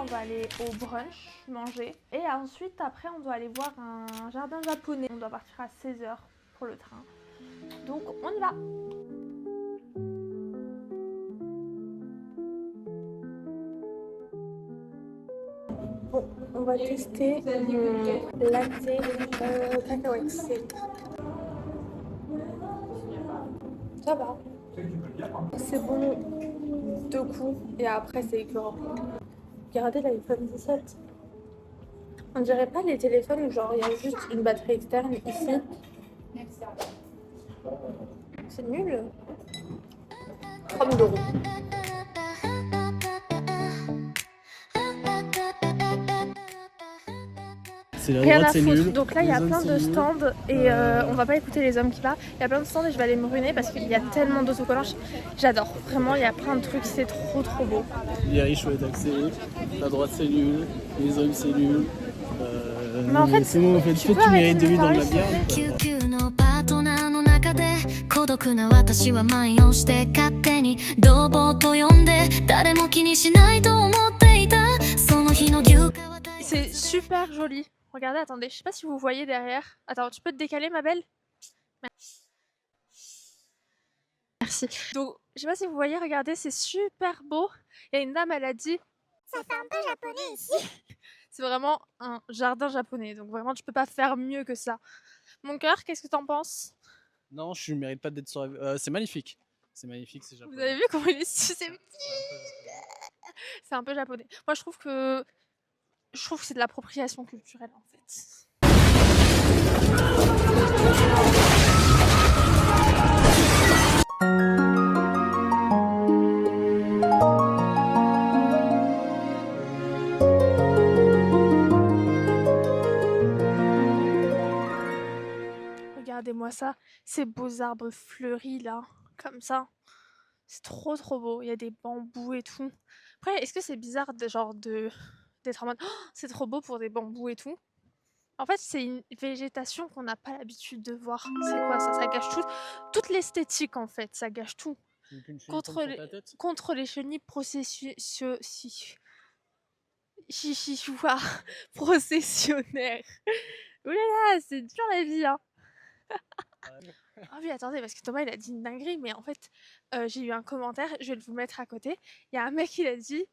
on va aller au brunch manger. Et ensuite, après, on doit aller voir un jardin japonais. On doit partir à 16h pour le train. Donc, on y va. Bon, on va tester mon latte cacahuète. Ça va. C'est bon 2 coups et après c'est écœurant. Regardez l'iPhone 17. On dirait pas les téléphones où genre il y a juste une batterie externe ici. C'est nul. 30 000 €. Rien à foutre. Donc là, il y a plein de stands et on va pas écouter les hommes qui parlent. Il y a plein de stands et je vais aller me ruiner parce qu'il y a tellement d'autocollants. J'adore. Vraiment, il y a plein de trucs. C'est trop beau. Les riches chouette accès. La droite, c'est nul. Les hommes, c'est nul. Mais en fait, c'est bon, en fait, tu mérites de vivre dans la bière. 孤独な私は慢用して勝手にロボット呼んで誰も気にしないと思っていたその日の牛革 C'est super joli. Regardez, attendez, je sais pas si vous voyez derrière. Attends, tu peux te décaler, ma belle? Merci. Donc, je sais pas si vous voyez, regardez, c'est super beau. Il y a une dame, elle a dit ça fait un peu japonais ici. C'est vraiment un jardin japonais, donc vraiment, tu peux pas faire mieux que ça. Mon cœur, qu'est-ce que t'en penses? Non, je ne mérite pas d'être sur. C'est magnifique. C'est magnifique, c'est japonais. Vous avez vu comment il est c'est un peu japonais. Moi, je trouve que c'est de l'appropriation culturelle en fait. Regardez-moi ça, ces beaux arbres fleuris là, comme ça. C'est trop beau, il y a des bambous et tout. Après, est-ce que c'est bizarre d'être en mode oh, c'est trop beau pour des bambous et tout? En fait, c'est une végétation qu'on n'a pas l'habitude de voir. C'est quoi ça? Ça gâche toute l'esthétique en fait, ça gâche tout. Contre les chenilles processionnaires. Oulala, c'est dur la vie, hein. Ah oui, attendez, parce que Thomas, il a dit une dinguerie, mais en fait, j'ai eu un commentaire, je vais vous le mettre à côté. Il y a un mec, il a dit,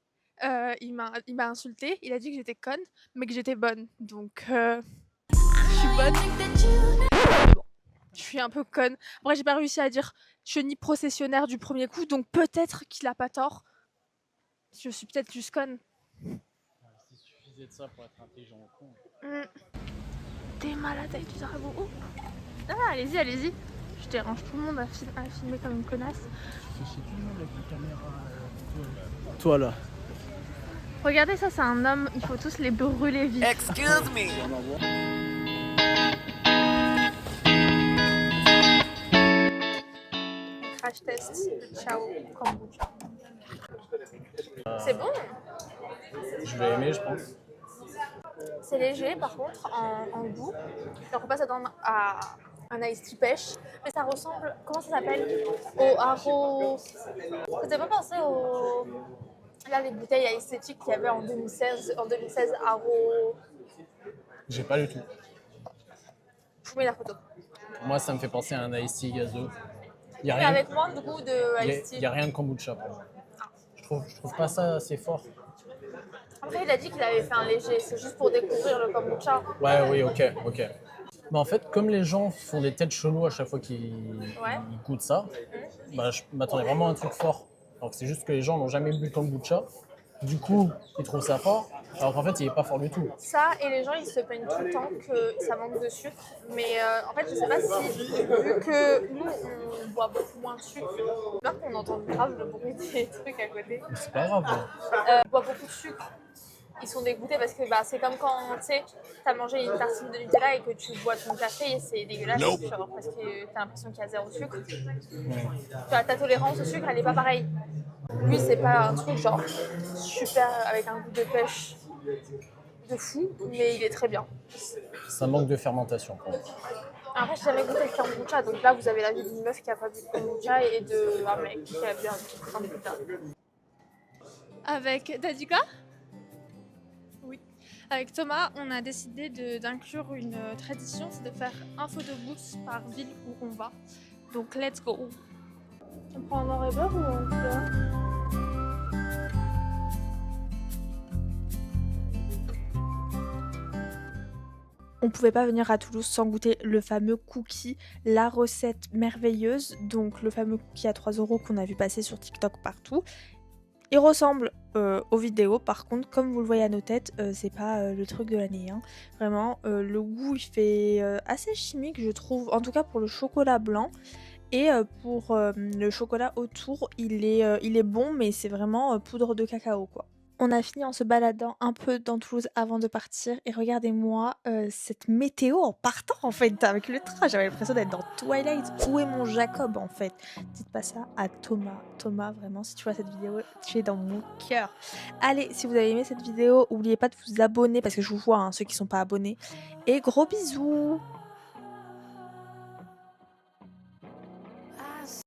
il m'a insulté, il a dit que j'étais conne, mais que j'étais bonne. Donc, je suis bonne. Bon, je suis un peu conne. Après, j'ai pas réussi à dire chenille processionnaire du premier coup, donc peut-être qu'il a pas tort. Je suis peut-être juste conne. S'il suffisait de ça pour être intelligent au con. T'es malade avec du dragon. Oh. Ah, allez-y. Je dérange tout le monde à filmer comme une connasse. Tu fais chier tout le monde avec la caméra. Toi là. Regardez ça, c'est un homme, il faut tous les brûler vite. Excuse me. Crash test, ciao, kombucha. C'est bon. Je vais aimer, je pense. C'est léger par contre en goût. Alors on passe à un iced tea pêche, mais ça ressemble, comment ça s'appelle? Au haro. Ça fait pas penser au... Là les bouteilles à esthétique qu'il y avait en 2016 haro. J'ai pas du tout. Je vous mets la photo. Moi, ça me fait penser à un iced tea gazo. Mais avec moins de goût de iced tea. Il n'y a rien de kombucha pour moi. Je trouve pas ça assez fort. Après, il a dit qu'il avait fait un léger, c'est juste pour découvrir le kombucha. Ouais, oui, ok. Mais en fait, comme les gens font des têtes cheloues à chaque fois qu'ils goûtent ça, bah, je m'attendais vraiment à un truc fort. Alors que c'est juste que les gens n'ont jamais bu le kombucha. Du coup, ils trouvent ça fort, alors qu'en fait, il n'est pas fort du tout. Ça, et les gens, ils se plaignent tout le temps que ça manque de sucre. Mais en fait, je sais pas si, vu que nous, on boit beaucoup moins de sucre, là qu'on entend grave le bruit des trucs à côté. Mais c'est pas grave. On boit beaucoup de sucre. Ils sont dégoûtés parce que c'est comme quand, tu sais, t'as mangé une tartine de Nutella et que tu bois ton café et c'est dégueulasse, genre, parce que t'as l'impression qu'il y a zéro sucre. Ta tolérance au sucre, elle est pas pareille. Lui, c'est pas un truc genre super avec un goût de pêche de fou, mais il est très bien. Ça manque de fermentation. Après, j'ai jamais goûté le kombucha, donc là, vous avez l'avis d'une meuf qui a pas bu de kombucha et d'un mec qui a bu un kombucha. Avec, t'as dit quoi? Avec Thomas, on a décidé d'inclure une tradition, c'est de faire un photobooth par ville où on va. Donc let's go. On prend en noir et blanc ou en couleur? On pouvait pas venir à Toulouse sans goûter le fameux cookie, la recette merveilleuse, donc le fameux cookie à 3 € qu'on a vu passer sur TikTok partout. Il ressemble aux vidéos, par contre, comme vous le voyez à nos têtes, c'est pas le truc de l'année. Hein. Vraiment, le goût il fait assez chimique, je trouve, en tout cas pour le chocolat blanc. Et pour le chocolat autour, il est bon, mais c'est vraiment poudre de cacao, quoi. On a fini en se baladant un peu dans Toulouse avant de partir et regardez-moi cette météo en partant en fait avec le train. J'avais l'impression d'être dans Twilight. Où est mon Jacob en fait? Dites pas ça à Thomas. Thomas, vraiment, si tu vois cette vidéo, tu es dans mon cœur. Allez, si vous avez aimé cette vidéo, n'oubliez pas de vous abonner parce que je vous vois, hein, ceux qui sont pas abonnés. Et gros bisous!